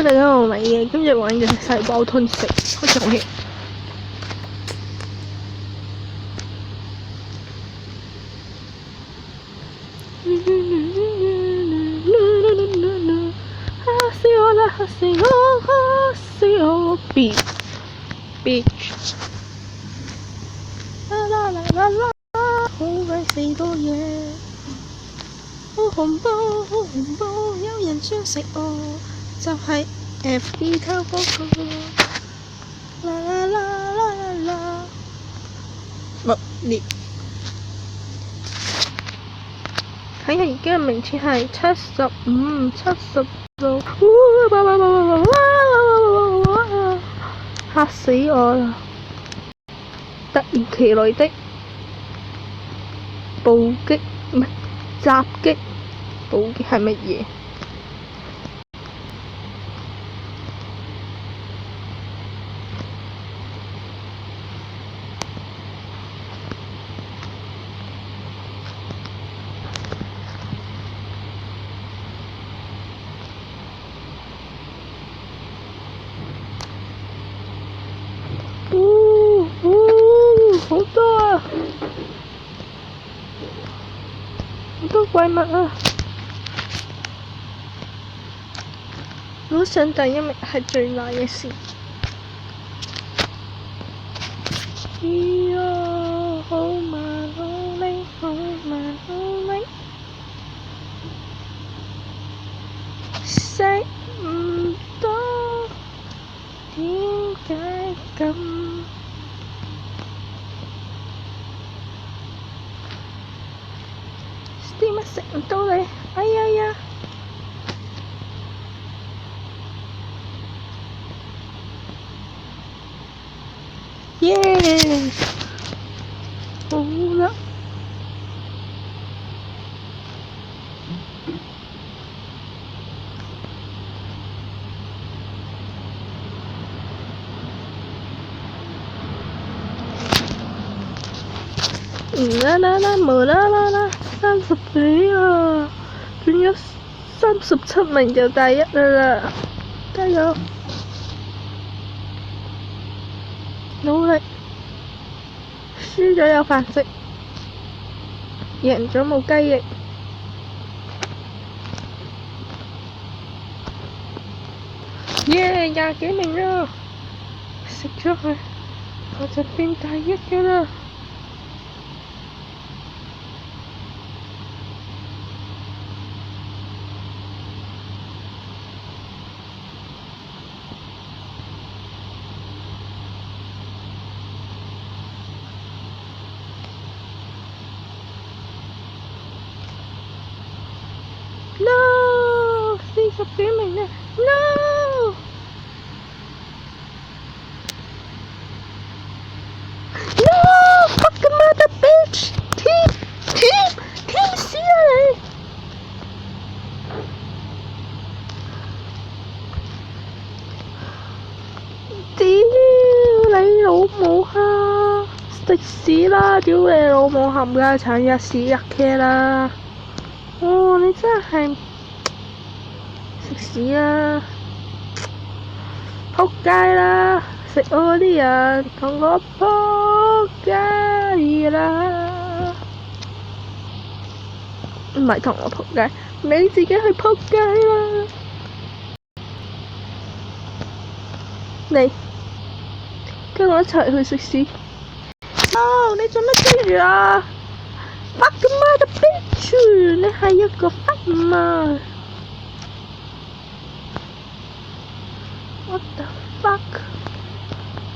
大家好，我係嘅，今日玩嘅係細胞吞食，開始遊戲。嚇死我啦！嚇死我！嚇死我！Beach，啦啦啦啦啦，好鬼死多嘢，好恐怖，好恐怖，有人想食我，就係 FB 偷嗰個。啦啦啦啦啦啦，木獵。睇下而家嘅名次係75、76。嚇死我啦！突如其來的暴擊唔係襲擊，暴擊係乜嘢？好多啊！好多怪物啊！攞上第一名係最難嘅事。好慢好力，好慢好力，食唔多，點解咁？點解食唔到你？哎呀呀！耶！好啦，無啦啦，30幾啊，仲有37名就第一啦，加油！努力，輸咗有飯食，贏咗冇雞翼。耶，20幾名啦，食咗佢，我就變第一㗎啦。No， 40幾名啊 ！No， fucking mother bitch，team 死啊你！屌你老母啊！食屎啦！屌你老母冚家鏟，一屎一茄啦！哦，你真係食屎啦！仆街啦！食我嗰啲人同我仆街啦！唔係同我仆街，你自己去仆街啦！你跟我一齊去食屎！哦，你做乜追住啊？Fucking mother bitch！ 你係一個廢物 ！What the fuck！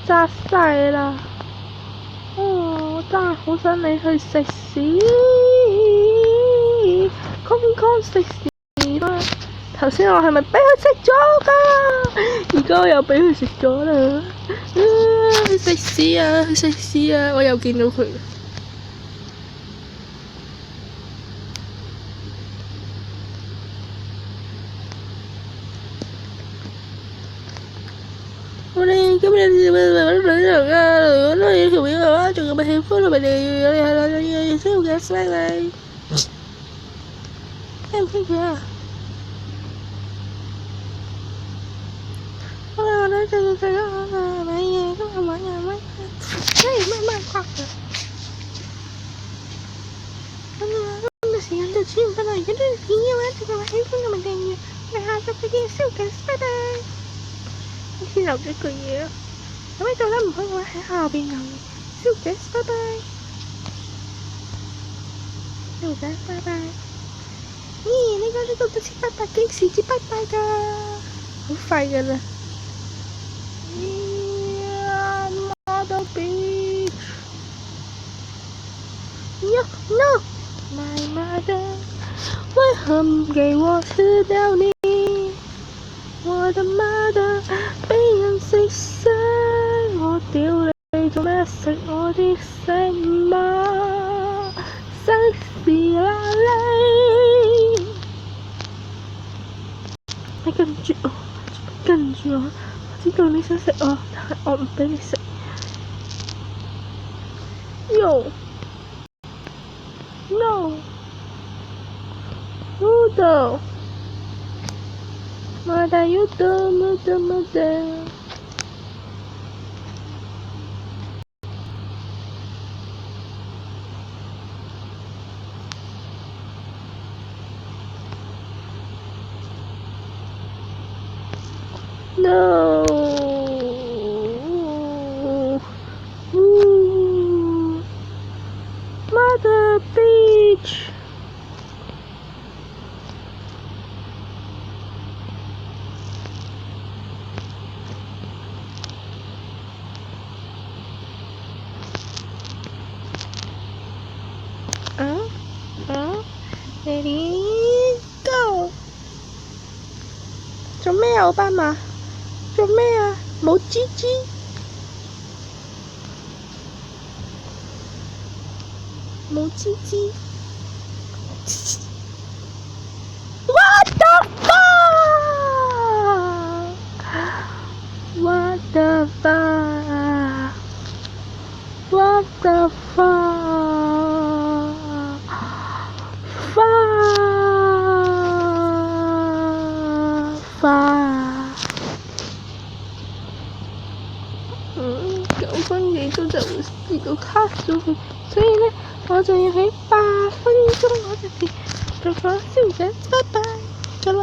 炸晒啦！我真係好想你去食屎，空食屎啦！頭先我係咪俾佢食咗㗎？而家我又俾佢食咗啦！去食屎啊！去食屎啊！我又見到佢。我哋今日旅遊啊，我都要條片啊，仲有咪喜歡同埋你有係啦，有需要嘅 friend 你聽唔聽住啊？就係啦，買嘢咁又買嘢咩？乜框嘅？咁啊，咁嘅時間就轉唔翻嚟，如果中意片嘅話，就話喜歡同埋訂閱，我哋下集再見，燒緊，拜拜。先留咗句嘢啊，咁你做得唔好嘅話喺下邊留言，燒緊，拜拜。燒緊，拜拜。咦，你講咗到咗700幾時至拜拜㗎？好快㗎啦。Mother bitch. No, my mother. 为何给我吃掉你？我的 mother 被人食晒，我屌你做咩食我啲食物？食屎啦你！你跟住我，跟住我，我知道你想食我，但係我唔俾你食。Yo, no, Udo, Mada Udo, Muda. No. Mother bitch. Ready, go. 做咩啊，奧巴馬？做咩啊？冇雞雞。冇雞雞。What the fuck? What the fuck? What the fuck? Fuck. 9分幾鐘就會呢個卡咗佢，所以呢，我就要喺8分鐘嗰陣時就講燒緊，拜拜㗎啦。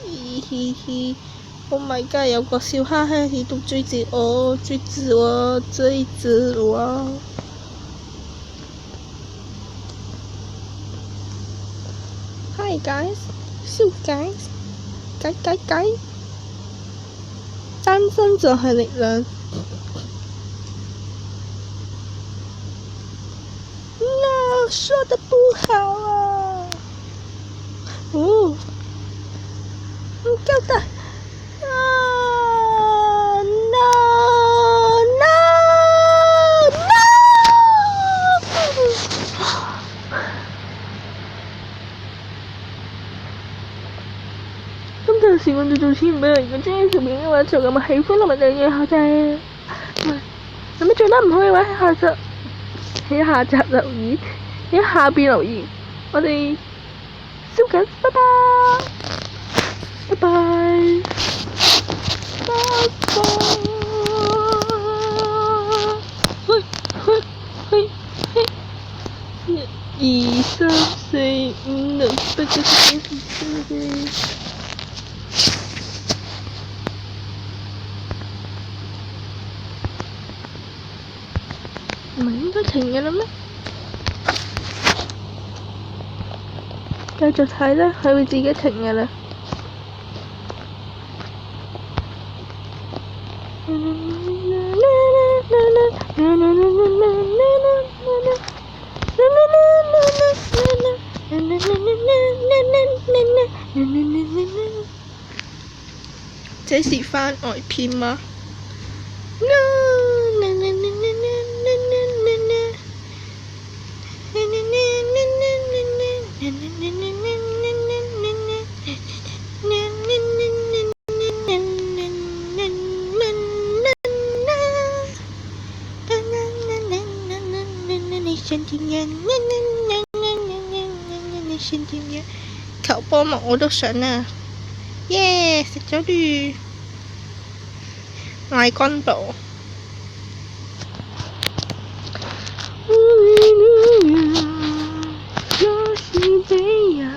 嘻嘻嘻 ，Oh my god！ 有個小蝦喺度追住我，追住我。Hi guys， 燒緊，計。單身就係力量。No， 說得不好啊。唔夠的。No。今集時間就到此，唔俾人如果中意條片嘅話就咁喜歡同埋訂閱下啫。咁你做得唔好嘅話喺下集留言，喺下邊留言，我哋燒緊，拜拜，拜拜，拜拜。1、2、3、4、5、6、7、8、9、10。唔係應該停嘅啦咩？繼續睇啦，佢會自己停嘅啦。這是番外篇嗎？求幫忙我都想啊！耶！食咗啲愛乾寶。有時悲呀，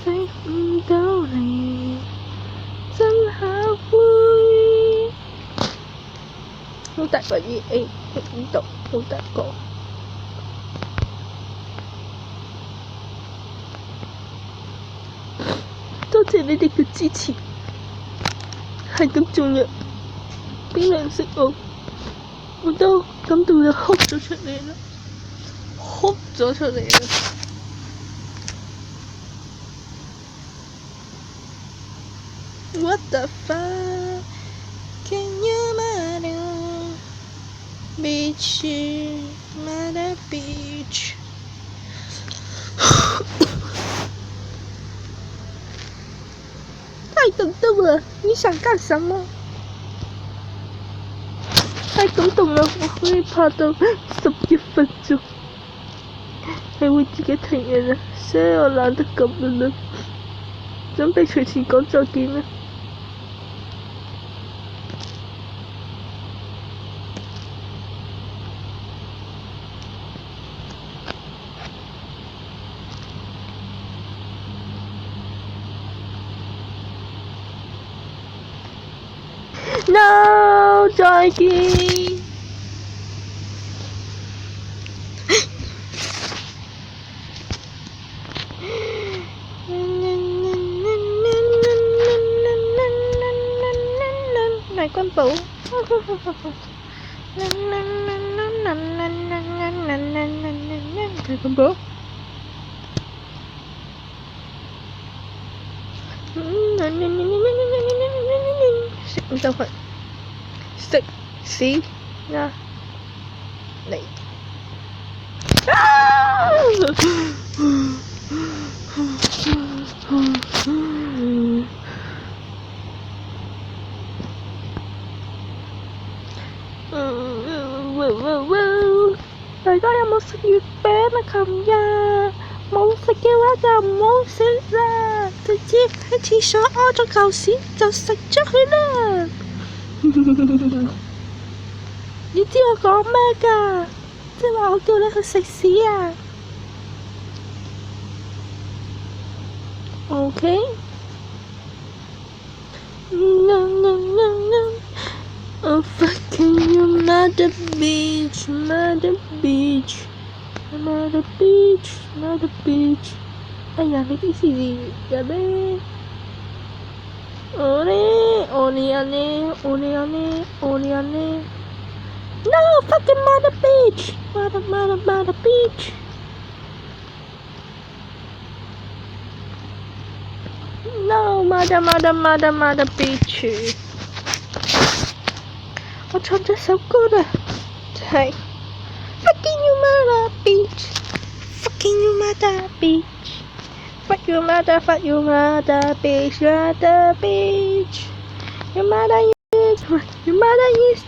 食唔到你，真後悔。好大個耳 A，食唔到，好大個。多謝你哋嘅支持，係咁重要，俾人識我都感到就哭咗出嚟啦，哭咗出嚟啦。What the fuck? Can you mother beach, mother beach? 太感动了，你想干什么？太感動啦！我可以拍到11分鐘，係會自己停嘅啦，所以我懶得撳啦，準備隨時講再見啦。No， 再見。愛乾寶。愛乾寶。食唔到佢，食屎啦你！大家有冇食月餅啊？琴日冇食嘅話就唔好食啦，直接喺廁所屙咗嚿屎就食咗佢啦。你知我講咩㗎？即係話我叫你去食屎啊 ？OK。Oh fucking you mother bitch, mother bitch, mother bitch, mother bitch。哎呀，你幾時嘅咩？我呢 No fucking mother bitch, mother bitch。No mother bitch。我唱咗首歌啦，就係 Fucking you mother bitch, fucking you mother bitch, fuck you mother bitch, your mother is, your mother is